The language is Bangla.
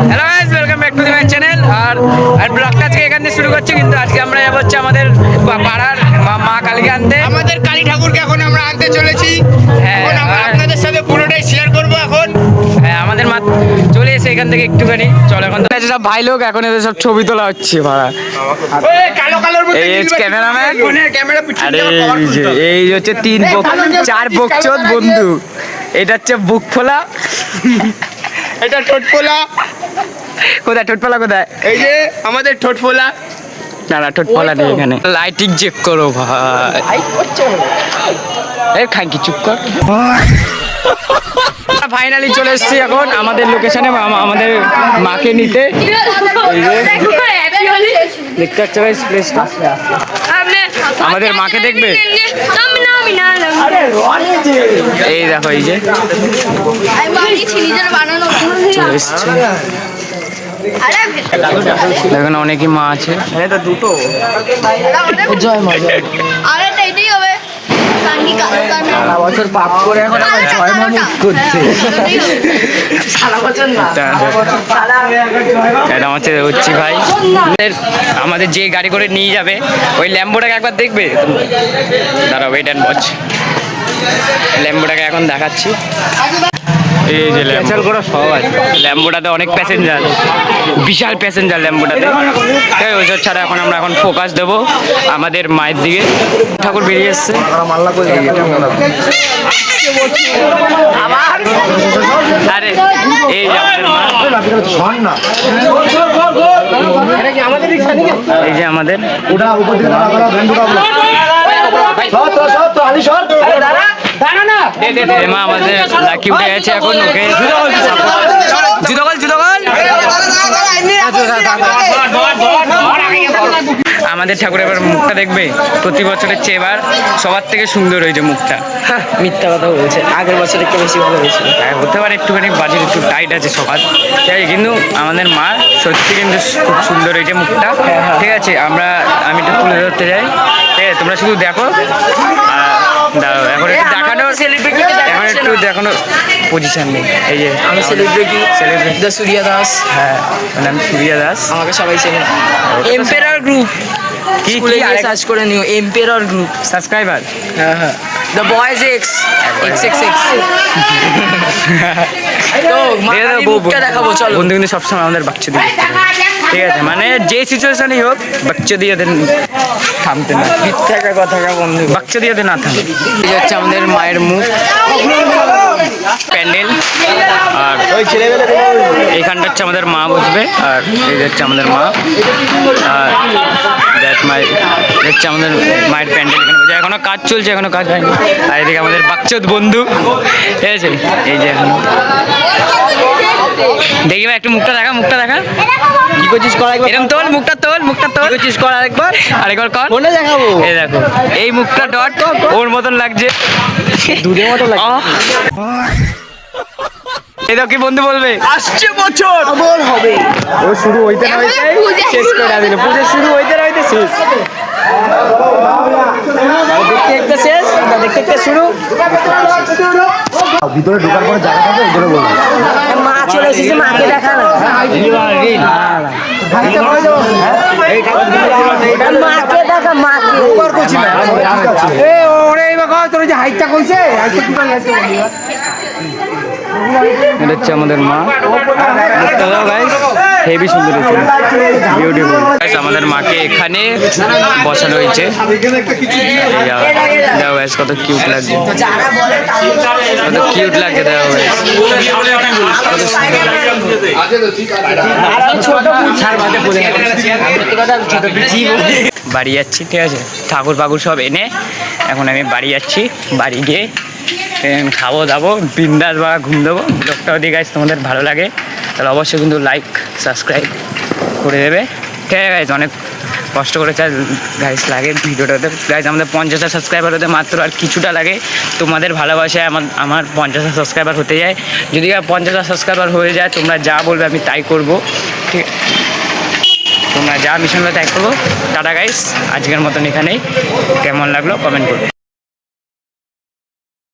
Hello guys, welcome back to my channel. আর ব্লগটা আজকে এখান থেকে শুরু করছি, কিন্তু আজকে আমরা যাবো হচ্ছে আমাদের পাড়ার মা কালীকে আনতে। আমাদের কালী ঠাকুরকে এখন আমরা আনতে চলেছি। হ্যাঁ, এখন আমরা আপনাদের সাথে পুরোটাই শেয়ার করব। এখন হ্যাঁ, আমাদের মা চলে এসে এখান থেকে একটুখানি চলো। এখন তো সব ভাই লোক, এখন এদের সব ছবি তোলা হচ্ছে ভাড়া। ওই কালো কালোর মধ্যে এই ক্যামেরাম্যান, ফোনের ক্যামেরা পিছন আরে থেকে কভার করতে হবে। এই হচ্ছে চার বকচোদ বন্ধু। এটা হচ্ছে বুক ফোলা, এটা ঠোঁট ফোলা। কোথায় ঠোঁট ফোলা কোথায়? এই যে আমাদের ঠোঁট ফোলা। না না, ঠোঁট ফোলা নেই এখানে। লাইটিং চেক করো ভাই। এই খাঙ্কি চুপ কর। ফাইনালি চলে এসেছি এখন আমাদের লোকেশনে আমাদের মাকে নিতে। দেখতে পাচ্ছ ভাই প্লেসটা, আমাদের মাকে দেখবে। এই দেখো, এই যে চলে এসছে। দেখুন অনেকই মা আছে। বছর পাপ করে এখন ছয় মানুষ করছে। এটা হচ্ছে ভাই আমাদের যে গাড়ি করে নিয়ে যাবে, ওই ল্যাম্বোটাকে একবার দেখবে। দাঁড়াও, ওয়েট অ্যান্ড ওয়াচ। ল্যাম্বোটাকে এখন দেখাচ্ছি। এই যে ল্যাম্বোটাতে অনেক প্যাসেঞ্জার, বিশাল প্যাসেঞ্জার ল্যাম্বোটাতে। ওইসব ছাড়া এখন ফোকাস দেবো আমাদের মায়ের দিকে। ঠাকুর বেরিয়ে এসছে। আরে এই যে এই যে আমাদের মা আমাদের লাকি উঠে গেছে এখন। ওকে আমাদের ঠাকুর এবার মুখটা দেখবে, প্রতি বছরের চেয়ে এবার সবার থেকে সুন্দর হয়েছে মুখটা। মিথ্যা কথা বলছে, আগের বছর একটু বেশি ভালো হয়েছিল। হতে পারে একটুখানি বাজেট একটু টাইট আছে সবার, ঠিক আছে, কিন্তু আমাদের মা সত্যি কিন্তু খুব সুন্দর হয়েছে মুখটা। ঠিক আছে, আমি একটু তুলে ধরতে যাই। ঠিক আছে, তোমরা শুধু দেখো। দাঁড়াও, এখন একটু দেখানো, এখন একটু দেখানো পজিশন নেই। এই যে আমি সেলিব্রিটি সূর্যা দাস। হ্যাঁ, মানে আমি সূর্যা দাস, আমাকে সবাই চেনে। এম্পেরার গ্রুপ কি সার্চ করে নিও, এম্পেরার গ্রুপ সাবস্ক্রাইবার। হ্যাঁ হ্যাঁ, দ্য বয়েজ এক্স এক্স। তো মুখটা দেখাবো, চলো। বন্ধু কিন্তু সবসময় আমাদের বাচ্চা দিয়ে, ঠিক আছে, মানে যে সিচুয়েশনই হোক বাচ্চা দিয়ে থামতে না। মিথ্যা কথা বন্ধু, বাচ্চা দিয়ে না থামে। এই হচ্ছে আমাদের মায়ের মুখ প্যান্ডেল। আর এইখানটা হচ্ছে আমাদের মা বসবে। আর এই হচ্ছে আমাদের মা। আর হচ্ছে আমাদের মায়ের প্যান্ডেল এখানে বসে। এখনো কাজ চলছে, এখনো কাজ হয়নি। আর এদিকে আমাদের বাচ্চোদ বন্ধু, ঠিক আছে। এই যে এখন দেখি ভাই, একটু মুখটা দেখা। কি করছিস কর একবার, এরকম তোল, মুখটা তোল। কি করছিস কর আরেকবার কর। ফোনে দেখাবো। এই দেখো, এই মুখটা ডট ওর মতন লাগছে, দুধের মতো লাগে। এই দেখো কি বন্ধু বলবে, আসছে বছর আবার হবে। ও শুরু হইতে না হইতে শেষ করে দিল। পুজো শুরু হইতে না হইতে শেষ। দেখতে শেষ, দেখতে শুরু। ভিতরে ঢোকার পরে জায়গা থাকে, ওই জন্য বললাম। মা চলে এসেছে, মাকে দেখা না। মাকে দেখা, মাকে করছি না। তোর যে হাইটটা কইছে, এটা হচ্ছে আমাদের মা। হেভি সুন্দর হয়েছে, বিউটিফুল। আমাদের মাকে এখানে বসানো হয়েছে। দেখো গাইস, কত কিউট লাগছে, কত কিউট লাগছে। দেখো বাড়ি যাচ্ছি, ঠিক আছে, ঠাকুর পাকুর সব এনে এখন আমি বাড়ি যাচ্ছি। বাড়ি গিয়ে খাবো দাবো, বিন্দাস বা ঘুম দেবো। ব্লগটা যদি গাইস তোমাদের ভালো লাগে তাহলে অবশ্যই কিন্তু লাইক সাবস্ক্রাইব করে দেবে, ঠিক আছে গাইস। অনেক কষ্ট করে চাই গাইস লাগে ভিডিওটাতে। গাইস আমাদের 50,000 সাবস্ক্রাইবার হতে মাত্র আর কিছুটা লাগে। তোমাদের ভালোবাসায় আমার 50,000 সাবস্ক্রাইবার হতে যায়। যদি 50,000 সাবস্ক্রাইবার হয়ে যায়, তোমরা যা বলবে আমি তাই করবো, ঠিক আছে। তোমরা যা মিশনটা তাই করবো। টাটা গাইস, আজকের মতন এখানেই। কেমন লাগলো কমেন্ট করো।